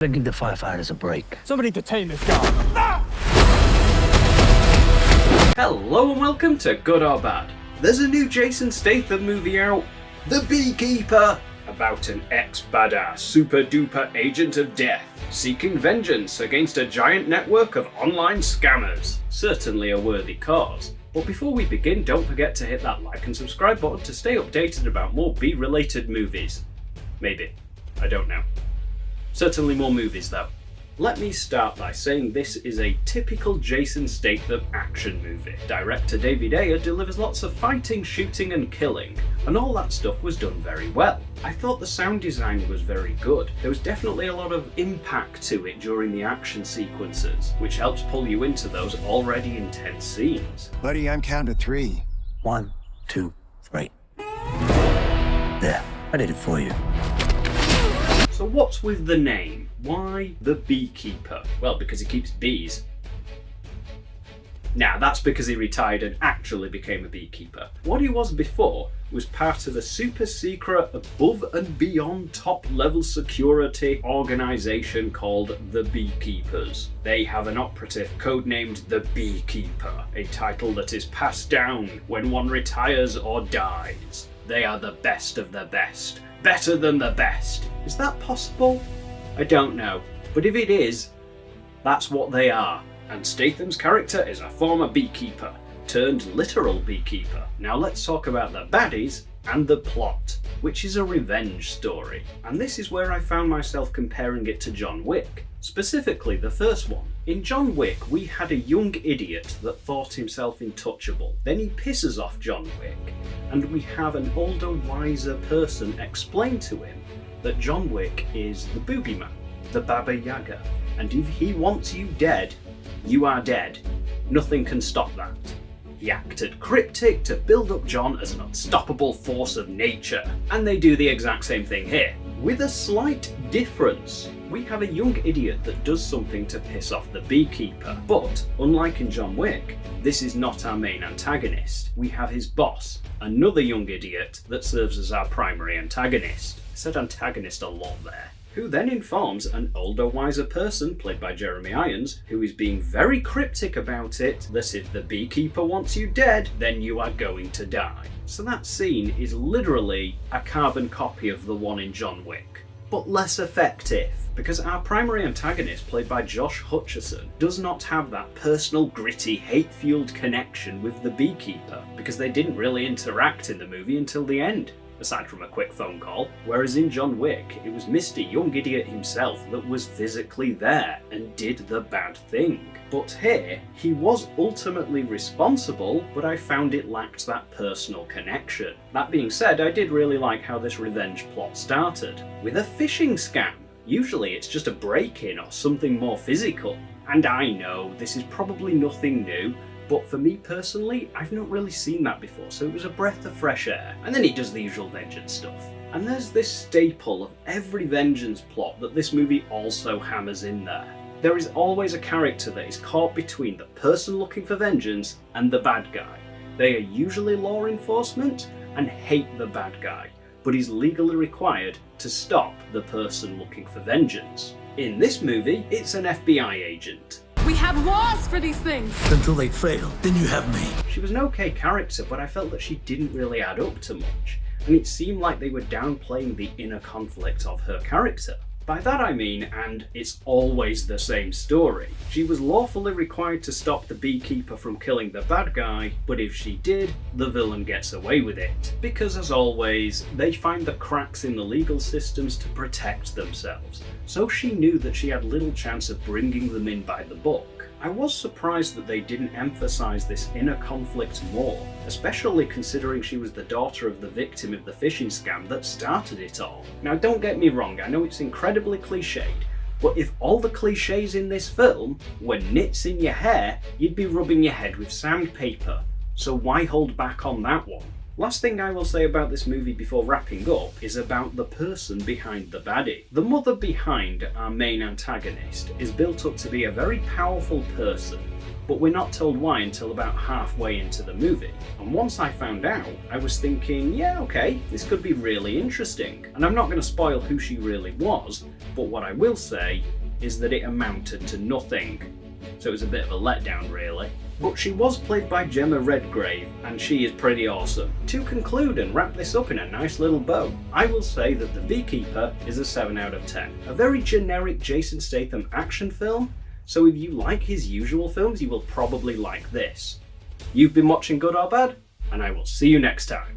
Give the firefighters a break. Somebody detain this guy. Ah! Hello and welcome to Good or Bad. There's a new Jason Statham movie out, The Beekeeper, about an ex-badass super-duper agent of death seeking vengeance against a giant network of online scammers. Certainly a worthy cause. But before we begin, don't forget to hit that like and subscribe button to stay updated about more Bee-related movies. Maybe. I don't know. Certainly more movies though. Let me start by saying this is a typical Jason Statham action movie. Director David Ayer delivers lots of fighting, shooting and killing, and all that stuff was done very well. I thought the sound design was very good. There was definitely a lot of impact to it during the action sequences, which helps pull you into those already intense scenes. Buddy, I'm counting to 3. 1, 2, 3. There, I did it for you. So what's with the name? Why the Beekeeper? Well, because he keeps bees. Nah, that's because he retired and actually became a beekeeper. What he was before was part of a super secret, above and beyond top level security organisation called the Beekeepers. They have an operative codenamed the Beekeeper, a title that is passed down when one retires or dies. They are the best of the best. Better than the best. Is that possible? I don't know. But if it is, that's what they are. And Statham's character is a former beekeeper, turned literal beekeeper. Now let's talk about the baddies and the plot, which is a revenge story. And this is where I found myself comparing it to John Wick. Specifically the first one. In John Wick, we had a young idiot that thought himself untouchable. Then he pisses off John Wick, and we have an older, wiser person explain to him that John Wick is the boogeyman, the Baba Yaga, and if he wants you dead, you are dead. Nothing can stop that. He acted cryptic to build up John as an unstoppable force of nature. And they do the exact same thing here, with a slight difference. We have a young idiot that does something to piss off the beekeeper, but unlike in John Wick, this is not our main antagonist. We have his boss, another young idiot that serves as our primary antagonist. I said antagonist a lot there. Who then informs an older, wiser person, played by Jeremy Irons, who is being very cryptic about it, that if the beekeeper wants you dead, then you are going to die. So that scene is literally a carbon copy of the one in John Wick, but less effective, because our primary antagonist, played by Josh Hutcherson, does not have that personal, gritty, hate-fueled connection with the beekeeper, because they didn't really interact in the movie until the end, aside from a quick phone call, whereas in John Wick, it was Mr. Young Idiot himself that was physically there and did the bad thing. But here, he was ultimately responsible, but I found it lacked that personal connection. That being said, I did really like how this revenge plot started, with a phishing scam. Usually it's just a break-in or something more physical. And I know, this is probably nothing new, but for me personally, I've not really seen that before, so it was a breath of fresh air. And then he does the usual vengeance stuff. And there's this staple of every vengeance plot that this movie also hammers in there. There is always a character that is caught between the person looking for vengeance and the bad guy. They are usually law enforcement and hate the bad guy, but is legally required to stop the person looking for vengeance. In this movie, it's an FBI agent. We have laws for these things! Until they fail, then you have me. She was an okay character, but I felt that she didn't really add up to much, and it seemed like they were downplaying the inner conflict of her character. By that I mean, and it's always the same story, she was lawfully required to stop the beekeeper from killing the bad guy, but if she did, the villain gets away with it. Because as always, they find the cracks in the legal systems to protect themselves, so she knew that she had little chance of bringing them in by the book. I was surprised that they didn't emphasise this inner conflict more, especially considering she was the daughter of the victim of the phishing scam that started it all. Now don't get me wrong, I know it's incredibly cliched, but if all the cliches in this film were nits in your hair, you'd be rubbing your head with sandpaper. So why hold back on that one? Last thing I will say about this movie before wrapping up is about the person behind the baddie. The mother behind our main antagonist is built up to be a very powerful person, but we're not told why until about halfway into the movie. And once I found out, I was thinking, yeah, okay, this could be really interesting. And I'm not going to spoil who she really was, but what I will say is that it amounted to nothing. So it was a bit of a letdown, really. But she was played by Gemma Redgrave, and she is pretty awesome. To conclude and wrap this up in a nice little bow, I will say that The Beekeeper is a 7 out of 10. A very generic Jason Statham action film, so if you like his usual films, you will probably like this. You've been watching Good or Bad, and I will see you next time.